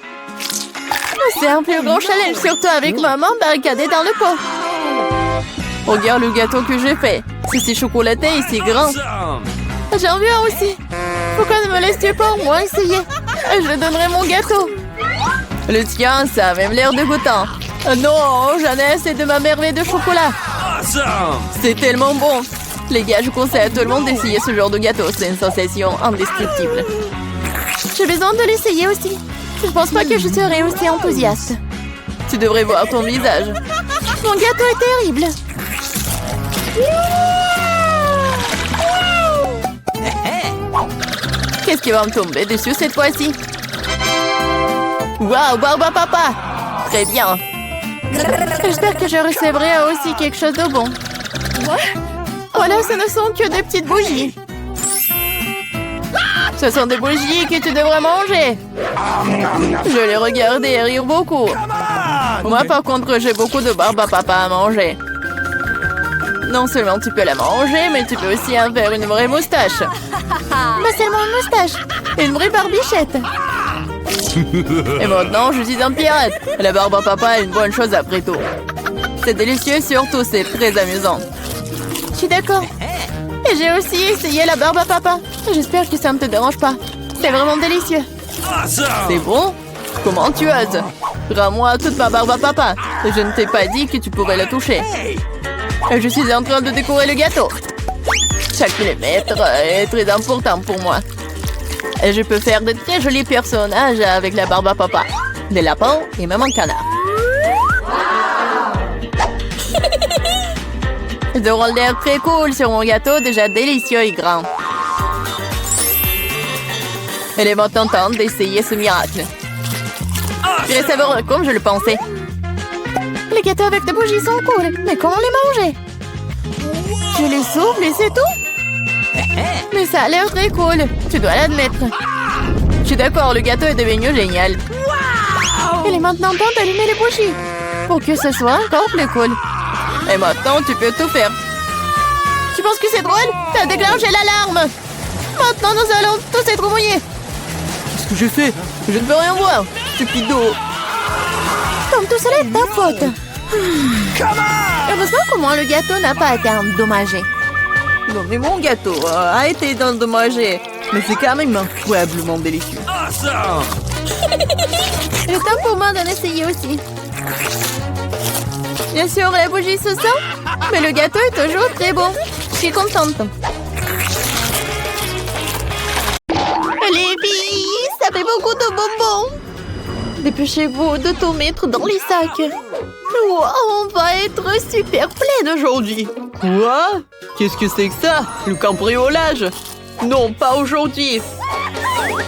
C'est un plus grand challenge, surtout avec maman barricadée dans le pot. Regarde le gâteau que j'ai fait. C'est chocolaté et c'est grand. Awesome! J'en veux un aussi. Pourquoi ne me laisses-tu pas au moins essayer? Je donnerai mon gâteau. Le tien, ça a même l'air dégoûtant. Non, j'en ai assez de ma merveille de chocolat. Awesome! C'est tellement bon. Les gars, je conseille à tout le monde d'essayer ce genre de gâteau. C'est une sensation indescriptible. J'ai besoin de l'essayer aussi. Je pense pas que je serai aussi enthousiaste. Tu devrais voir ton visage. Mon gâteau est terrible. Qu'est-ce qui va me tomber dessus cette fois-ci? Waouh, Barba Papa! Très bien. J'espère que je recevrai aussi quelque chose de bon. Voilà, ce ne sont que des petites bougies. Ce sont des bougies que tu devrais manger. Je les regardais et rire beaucoup. Moi, par contre, j'ai beaucoup de Barba Papa à manger. Non seulement tu peux la manger, mais tu peux aussi en faire une vraie moustache. Pas seulement une moustache, une vraie barbichette. Et maintenant, je suis un pirate. La Barba Papa est une bonne chose après tout. C'est délicieux, surtout c'est très amusant. Je suis d'accord. Et j'ai aussi essayé la Barba Papa. J'espère que ça ne te dérange pas. C'est vraiment délicieux. Awesome! C'est bon? Comment tu oses? Rends-moi toute ma Barba Papa. Je ne t'ai pas dit que tu pourrais la toucher. Je suis en train de décorer le gâteau. Chaque millimètre est très important pour moi. Et je peux faire de très jolis personnages avec la Barba Papa. Des lapins et même un canard. Ils auront l'air très cool sur mon gâteau déjà délicieux et grand. Il est maintenant temps d'essayer ce miracle. Je vais savoir comme je le pensais. Les gâteaux avec des bougies sont cool, mais comment les manger? Je les souffle et c'est tout? Mais ça a l'air très cool, tu dois l'admettre. Je suis d'accord, le gâteau est devenu génial. Il est maintenant temps d'allumer les bougies pour que ce soit encore plus cool. Et maintenant, tu peux tout faire. Tu penses que c'est drôle? T'as déclenché l'alarme. Maintenant, nous allons tous être mouillés. Qu'est-ce que j'ai fait? Je ne peux rien voir. Stupido. Comme tout cela est ta faute. Heureusement qu'au moins le gâteau n'a pas été endommagé. Non, mais mon gâteau a été endommagé. Mais c'est quand même incroyablement délicieux. Awesome! Il est temps pour moi d'en essayer aussi. Bien sûr, la bougie se sent, mais le gâteau est toujours très bon. Je suis contente. Les filles, ça fait beaucoup de bonbons. Dépêchez-vous de tout mettre dans les sacs. Wow, on va être super plein aujourd'hui. Quoi? Qu'est-ce que c'est que ça? Le cambriolage? Non, pas aujourd'hui.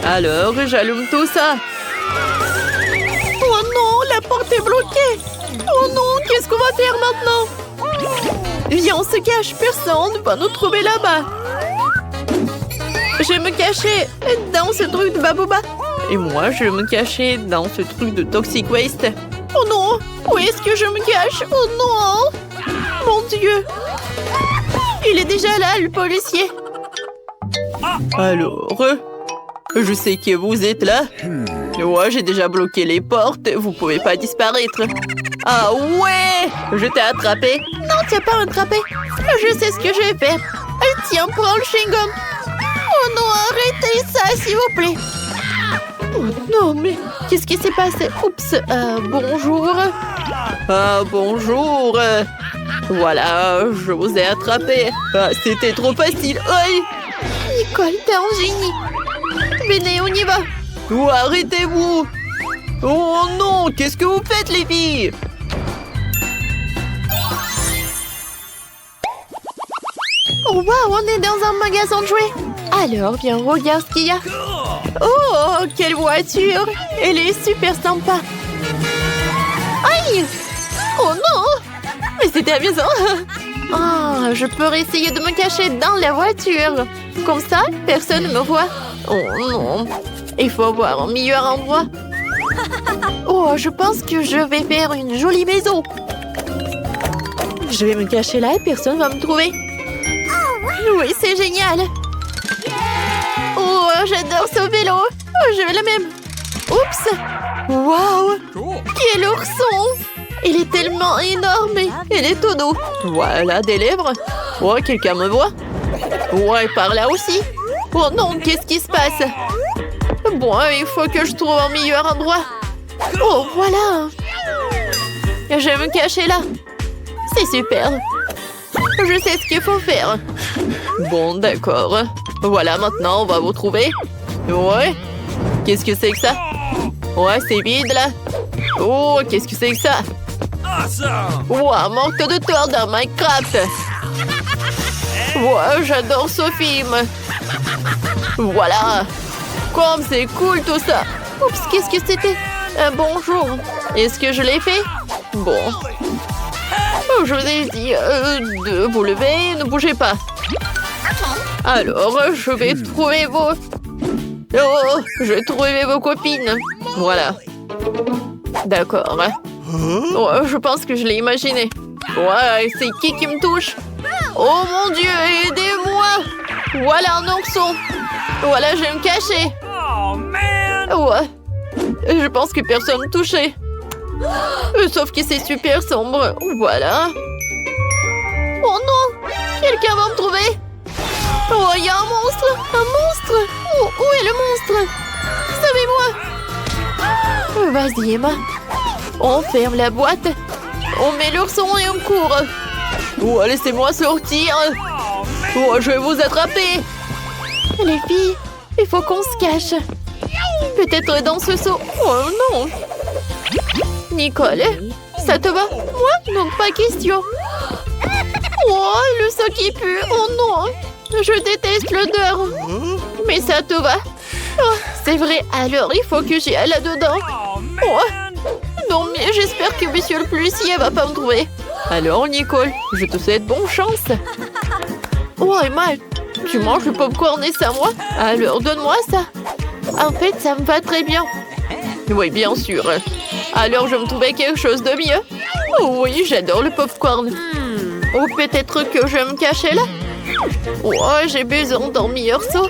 Alors, j'allume tout ça. Oh non, la porte est bloquée. Oh non, qu'est-ce qu'on va faire maintenant? Viens, on se cache, personne ne va nous trouver là-bas. Je vais me cacher dans ce truc de Babooba. Et moi, je vais me cacher dans ce truc de Toxic Waste. Oh non, où est-ce que je me cache? Oh non! Mon Dieu! Il est déjà là, le policier. Alors, je sais que vous êtes là. Ouais, j'ai déjà bloqué les portes. Vous pouvez pas disparaître. Ah ouais! Je t'ai attrapé. Non, tu n'as pas attrapé. Je sais ce que je vais faire. Tiens, prends le chewing-gum. Oh non, arrêtez ça, s'il vous plaît. Oh non, mais qu'est-ce qui s'est passé? Oups, bonjour. Ah, bonjour. Voilà, je vous ai attrapé. Ah, c'était trop facile. Aïe! Nicole, t'es un génie. Venez, on y va. Oh, arrêtez-vous. Oh non, qu'est-ce que vous faites, les filles? Oh waouh, on est dans un magasin de jouets. Alors, viens, regarde ce qu'il y a. Oh, quelle voiture. Elle est super sympa. Aïe! Oh non! Mais c'était amusant. Ah, je peux essayer de me cacher dans la voiture. Comme ça, personne ne me voit. Oh non, il faut avoir un meilleur endroit. Oh, je pense que je vais faire une jolie maison. Je vais me cacher là et personne ne va me trouver. Oui, c'est génial. Oh, j'adore ce vélo. Oh, je veux le même. Oups. Waouh. Quel ourson. Il est tellement énorme et il est tout doux. Voilà, des lèvres. Oh, quelqu'un me voit? Ouais, par là aussi. Oh non, qu'est-ce qui se passe? Bon, il faut que je trouve un meilleur endroit. Oh, voilà. Je vais me cacher là. C'est super. Je sais ce qu'il faut faire. Bon, d'accord. Voilà, maintenant, on va vous trouver. Ouais. Qu'est-ce que c'est que ça? Ouais, c'est vide, là. Oh, qu'est-ce que c'est que ça? Awesome! Wow, manque de tour dans Minecraft. Wow, j'adore ce film. Voilà. Comme c'est cool tout ça. Oups, qu'est-ce que c'était? Bonjour. Est-ce que je l'ai fait? Bon. Oh, je vous ai dit de vous lever, ne bougez pas. Alors, je vais trouver vos... Oh, je vais trouver vos copines. Voilà. D'accord. Oh, je pense que je l'ai imaginé. Ouais, c'est qui me touche? Oh mon Dieu, aidez-moi! Voilà un ourson. Voilà, je vais me cacher. Oh, man! Ouais. Je pense que personne ne me touchait. Sauf que c'est super sombre. Voilà. Oh non! Quelqu'un va me trouver. Oh, il y a un monstre! Un monstre! Oh, où est le monstre? Sauvez-moi! Vas-y, Emma. On ferme la boîte. On met l'ourson et on court. Oh, laissez-moi sortir. Oh, je vais vous attraper. Les filles, il faut qu'on se cache. Peut-être dans ce seau. Oh non. Nicole, ça te va? Moi, donc pas question. Oh, le seau qui pue. Oh non. Je déteste l'odeur. Mais ça te va? Oh, c'est vrai, alors il faut que j'y aille là-dedans. Oh. Non, mais j'espère que monsieur le policier va pas me trouver. Alors, Nicole, je te souhaite bonne chance. Oh, Emma, tu manges le popcorn et ça, moi? Alors, donne-moi ça. En fait, ça me va très bien. Oui, bien sûr. Alors, je me trouvais quelque chose de mieux. Oh oui, j'adore le popcorn. Ou peut-être que je vais me cacher là. Oh, j'ai besoin d'un meilleur seau.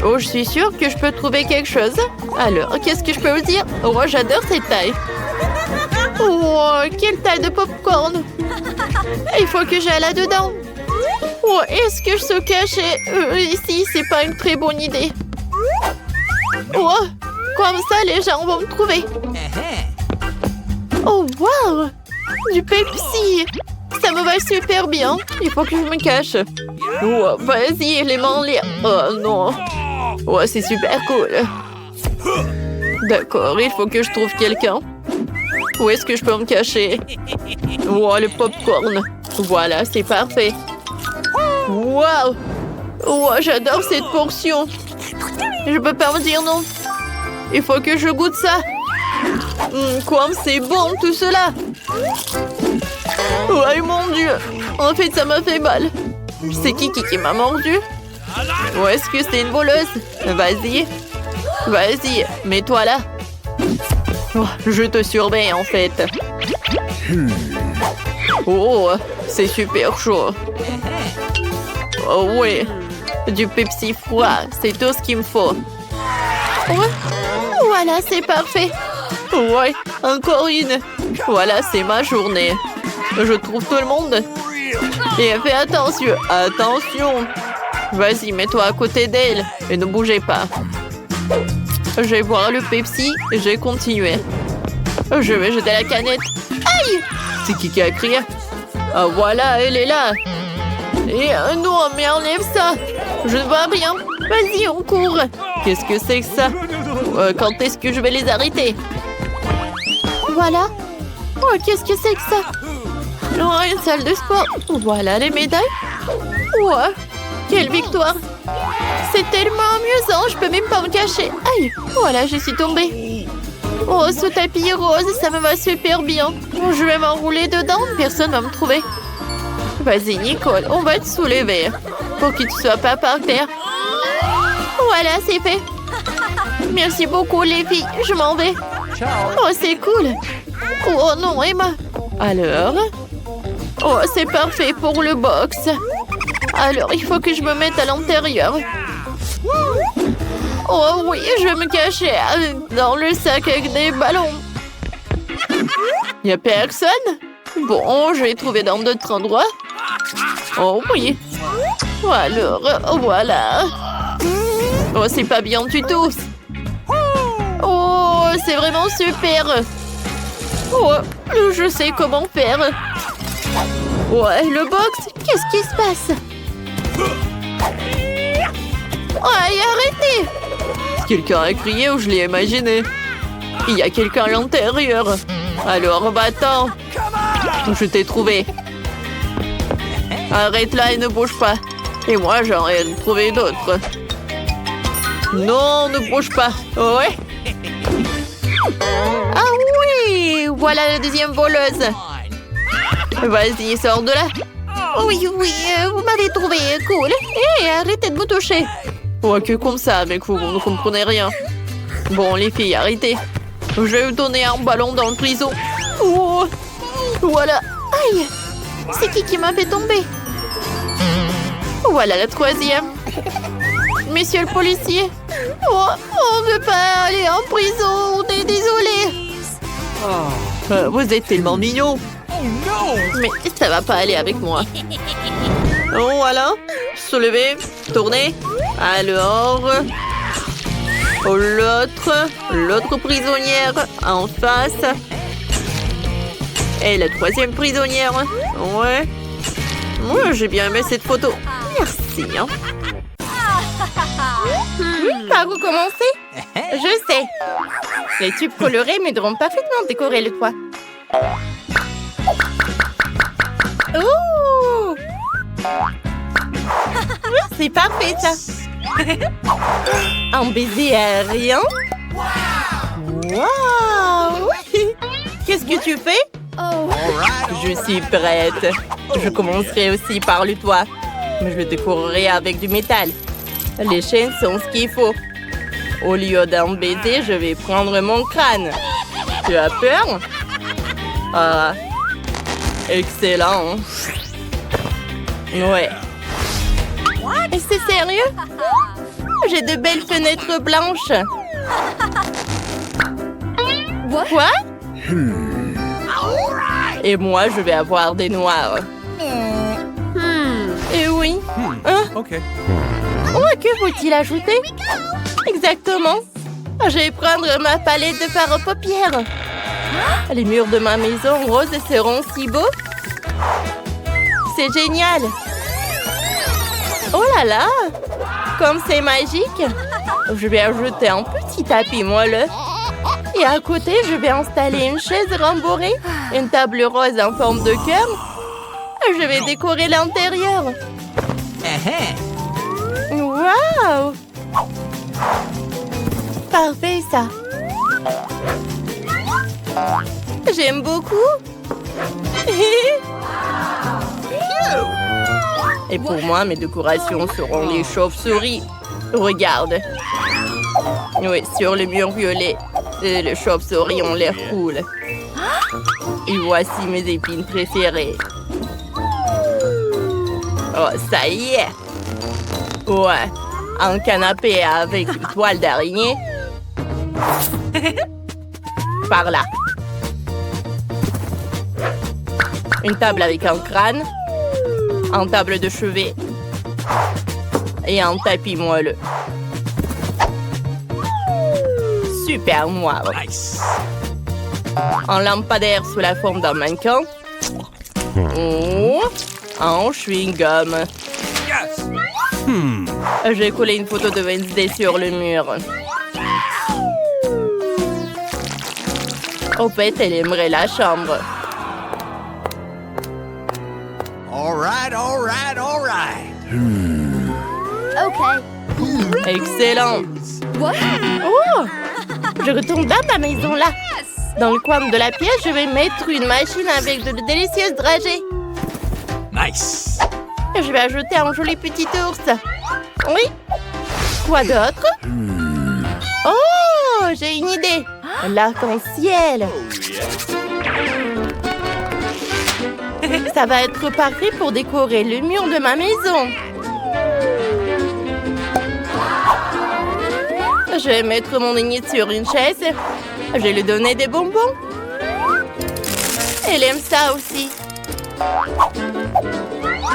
Oh, je suis sûre que je peux trouver quelque chose. Alors, qu'est-ce que je peux vous dire? Oh, j'adore cette taille. Oh, quelle taille de popcorn. Il faut que j'aille là-dedans. Oh, est-ce que je se cachais ici? C'est pas une très bonne idée. Oh, comme ça, les gens vont me trouver. Oh, wow! Du Pepsi. Ça me va super bien. Il faut que je me cache. Oh, vas-y, les mains en l'air. Oh, non. Oh, c'est super cool. D'accord, il faut que je trouve quelqu'un. Où est-ce que je peux me cacher? Oh, le popcorn. Voilà, c'est parfait. Wow! Oh, j'adore cette portion. Je peux pas me dire non. Il faut que je goûte ça. Comme c'est bon tout cela. Oh mon Dieu. En fait, ça m'a fait mal. C'est qui m'a mordu? Ou est-ce que c'est une voleuse? Vas-y. Vas-y, mets-toi là. Oh, je te surveille en fait. Oh, c'est super chaud. Oh oui, du Pepsi froid, c'est tout ce qu'il me faut. Ouais. Voilà, c'est parfait. Ouais, encore une. Voilà, c'est ma journée. Je trouve tout le monde. Et fais attention, attention. Vas-y, mets-toi à côté d'elle et ne bougez pas. Je vais boire le Pepsi et je vais continuer. Je vais jeter la canette. Aïe! C'est qui a crié? Ah voilà, elle est là. Et non, mais enlève ça. Je ne vois rien. Vas-y, on court. Qu'est-ce que c'est que ça? Quand est-ce que je vais les arrêter? Voilà. Oh, qu'est-ce que c'est que ça? Oh, une salle de sport. Voilà les médailles. Ouais. Quelle victoire. C'est tellement amusant, je peux même pas me cacher. Aïe, voilà, je suis tombée. Oh, ce tapis rose, ça me va super bien. Je vais m'enrouler dedans, personne va me trouver. Vas-y, Nicole, on va te soulever pour que tu sois pas par terre. Voilà, c'est fait. Merci beaucoup, les filles, je m'en vais. Oh, c'est cool. Oh non, Emma. Alors? Oh, c'est parfait pour le box. Alors, il faut que je me mette à l'intérieur. Oh oui, je vais me cacher dans le sac avec des ballons. Y a personne? Bon, je vais trouver dans d'autres endroits. Oh oui. Alors, voilà. Oh, c'est pas bien du tout. Oh, c'est vraiment super. Oh, je sais comment faire. Ouais, le box, qu'est-ce qui se passe? Ouais, arrêtez! Quelqu'un a crié ou je l'ai imaginé? Il y a quelqu'un à l'intérieur. Alors, va-t'en. Je t'ai trouvé. Arrête là et ne bouge pas. Et moi, j'en ai trouvé d'autres. Non, ne bouge pas. Ouais. Ah oui, voilà la deuxième voleuse. Vas-y, sors de là. Oui, vous m'avez trouvé, cool. Hé, arrêtez de me toucher. Ouais, que comme ça, mec, vous ne comprenez rien. Bon, les filles, arrêtez. Je vais vous donner un ballon dans le prison. Oh, voilà. Aïe, c'est qui m'a fait tomber? Voilà la troisième. Monsieur le policier. Oh, on ne veut pas aller en prison, on est désolé. Vous êtes tellement mignon. Mais ça va pas aller avec moi. Oh, voilà. Soulevez, tournez. Alors, l'autre prisonnière en face. Et la troisième prisonnière. Ouais. Moi, j'ai bien aimé cette photo. Merci. Hein. Par où commencer? Je sais. Les tubes colorés m'aideront parfaitement à décorer le toit. Ouh! C'est parfait, ça. Un baiser aérien. Waouh! Qu'est-ce que tu fais? Je suis prête. Je commencerai aussi par le toit. Mais je décorerai avec du métal. Les chaînes sont ce qu'il faut. Au lieu d'un baiser, je vais prendre mon crâne. Tu as peur? Ah, excellent. Ouais. C'est sérieux? J'ai de belles fenêtres blanches. Quoi? Et moi, je vais avoir des noirs. Et oui. Hein? OK. Oh, que faut-il ajouter? Exactement. Je vais prendre ma palette de fard aux paupières. Les murs de ma maison rose seront si beaux. C'est génial. Oh là là! Comme c'est magique! Je vais ajouter un petit tapis moelleux. Et à côté, je vais installer une chaise rembourrée, une table rose en forme de cœur. Je vais décorer l'intérieur. Waouh! Parfait, ça. J'aime beaucoup. Et pour moi, mes décorations seront les chauves-souris. Regarde. Oui, sur le mur violet, les chauves-souris ont l'air cool. Et voici mes épines préférées. Oh, ça y est. Ouais, un canapé avec une toile d'araignée. Par là. Une table avec un crâne. Un table de chevet. Et un tapis moelleux. Super noir. Nice. Un lampadaire sous la forme d'un mannequin. Oh, un chewing-gum. Yes. J'ai collé une photo de Wednesday sur le mur. Au fait, elle aimerait la chambre. All right. Okay. Excellent. What? Oh! Je retourne dans ma maison là. Dans le coin de la pièce, je vais mettre une machine avec de délicieuses dragées. Nice. Je vais ajouter un joli petit ours. Oui. Quoi d'autre? Oh, j'ai une idée. L'arc-en-ciel. Ça va être parfait pour décorer le mur de ma maison. Je vais mettre mon aîné sur une chaise. Je vais lui donner des bonbons. Elle aime ça aussi.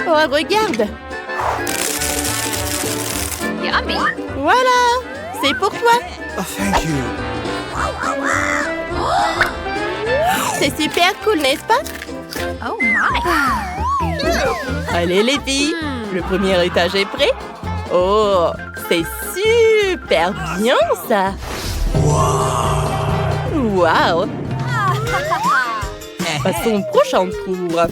Oh, regarde. Yummy. Voilà, c'est pour toi. Oh, thank you. C'est super cool, n'est-ce pas? Oh my. Allez les filles, le premier étage est prêt. Oh, c'est super bien ça. Wow. Passons au prochain tour.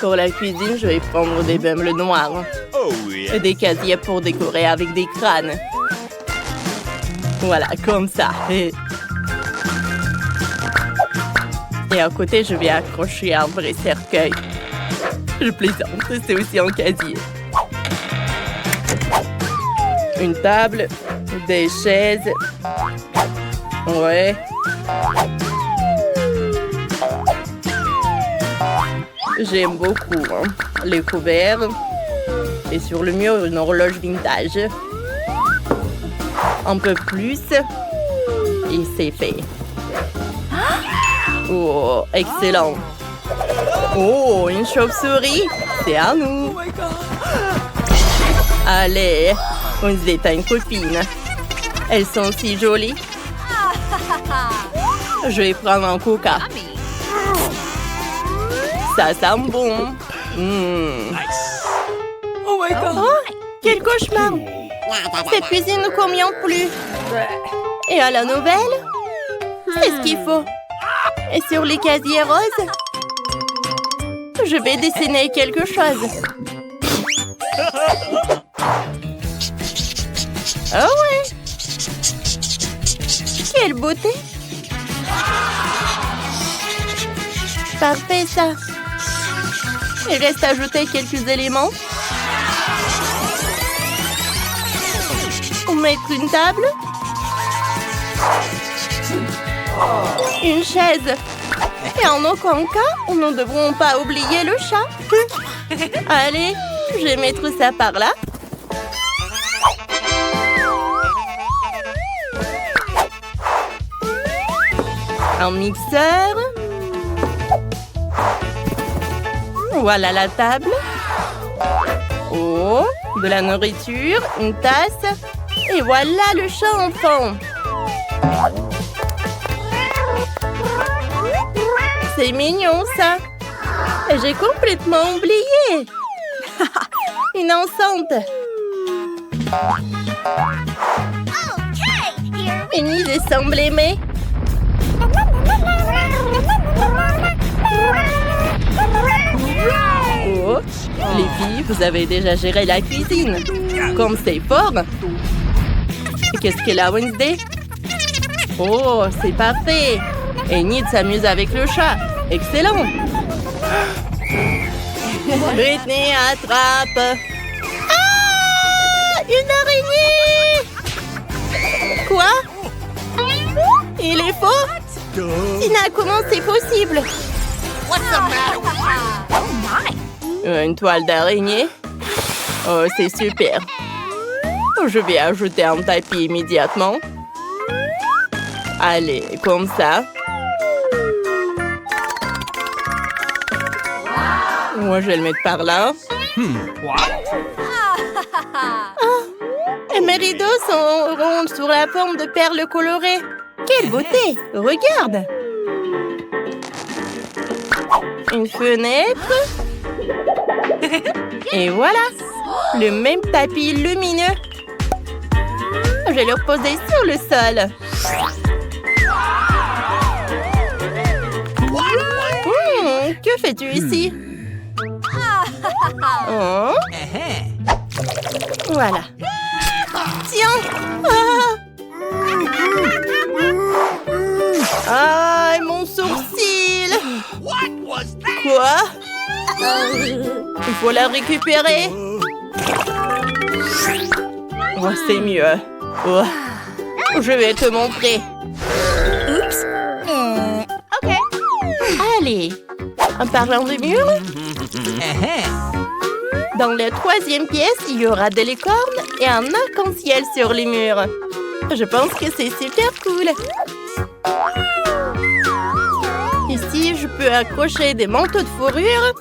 Pour la cuisine, je vais prendre des meubles noirs Oh, yeah. et des casiers pour décorer avec des crânes. Voilà, comme ça. Et à côté, je vais accrocher un vrai cercueil. Je plaisante, c'est aussi un casier. Une table, des chaises. Ouais. J'aime beaucoup les couverts. Et sur le mur, une horloge vintage. Un peu plus. Et c'est fait. Oh, excellent. Oh, une chauve-souris. C'est à nous. Allez, on se détend une copine. Elles sont si jolies. Je vais prendre un coca. Yummy. Ça sent bon. Nice. Oh my god. Oh, quel cauchemar. Cette cuisine ne convient plus. Et à la nouvelle, c'est ce qu'il faut. Et sur les casiers roses, je vais dessiner quelque chose. Oh ouais. Quelle beauté. Parfait ça. Il reste à ajouter quelques éléments. On met une table. Une chaise. Et en aucun cas, nous ne devrons pas oublier le chat. Allez, je vais mettre ça par là. Un mixeur. Voilà la table. Oh, de la nourriture, une tasse. Et voilà le chat en fond. C'est mignon ça. J'ai complètement oublié. Une enceinte. Une semble aimer. Oh, les filles, vous avez déjà géré la cuisine. Comme c'est fort. Qu'est-ce qu'elle a, Wednesday? Oh, c'est parfait. Et Nid s'amuse avec le chat. Excellent. Britney, attrape. Ah! Une araignée! Quoi? Il est faux? Tina, comment c'est possible? Oh my. Une toile d'araignée? Oh, c'est super. Je vais ajouter un tapis immédiatement. Allez, comme ça. Moi, je vais le mettre par là. Et mes rideaux sont ronds sur la forme de perles colorées. Quelle beauté! Regarde! Une fenêtre. Et voilà! Le même tapis lumineux. Je vais le reposer sur le sol. Que fais-tu ici? Oh. Voilà. Tiens! Ah, mon sourcil! Quoi? Il faut la récupérer. Oh, c'est mieux. Oh. Je vais te montrer. Oups. OK. Allez. En parlant de mur, dans la troisième pièce, il y aura des licornes et un arc-en-ciel sur les murs. Je pense que c'est super cool. Ici, je peux accrocher des manteaux de fourrure.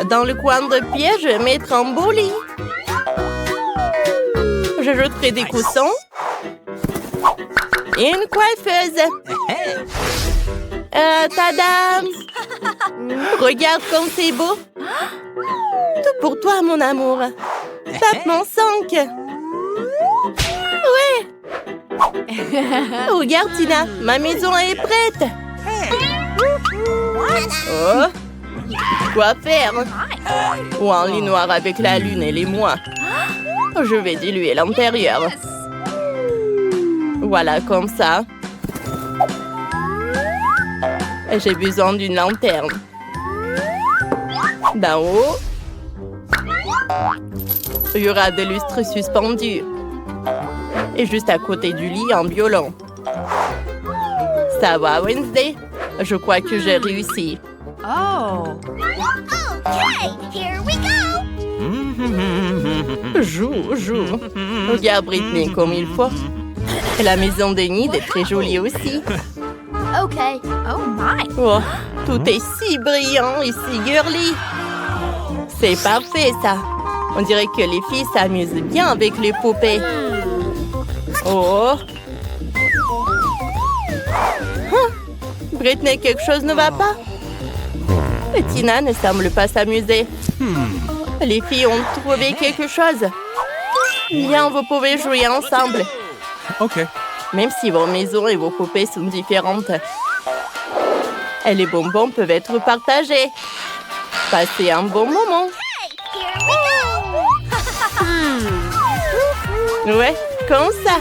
Dans le coin de pied, je vais mettre un beau lit. Je jetterai des coussins. Et une coiffeuse. Tada! Regarde comme c'est beau. Tout pour toi, mon amour. Tape mon 5. Ouais. Regarde, Tina, ma maison est prête. Oh. Quoi faire? Ou un lit noir avec la lune et les mois. Je vais diluer l'intérieur. Voilà, comme ça. J'ai besoin d'une lanterne. D'en haut, il y aura des lustres suspendus. Et juste à côté du lit, un violon. Ça va, Wednesday? Je crois que j'ai réussi. Oh. Okay, here we go. Joue. Regarde Britney comme il faut. Et la maison d'Enid est très jolie aussi. Okay. Oh my. Oh, tout est si brillant et si girly. C'est parfait, ça. On dirait que les filles s'amusent bien avec les poupées. Oh. Britney, quelque chose ne va pas? Et Tina ne semble pas s'amuser. Les filles ont trouvé quelque chose. Bien, vous pouvez jouer ensemble. Okay. Même si vos maisons et vos poupées sont différentes. Et les bonbons peuvent être partagés. Passez un bon moment. Here we go. Ouais, comme ça.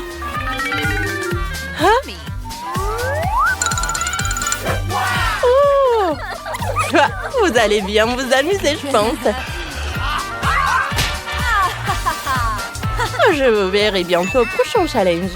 Hein? Oh! Ah, vous allez bien vous amuser, je pense. Je vous verrai bientôt au prochain challenge.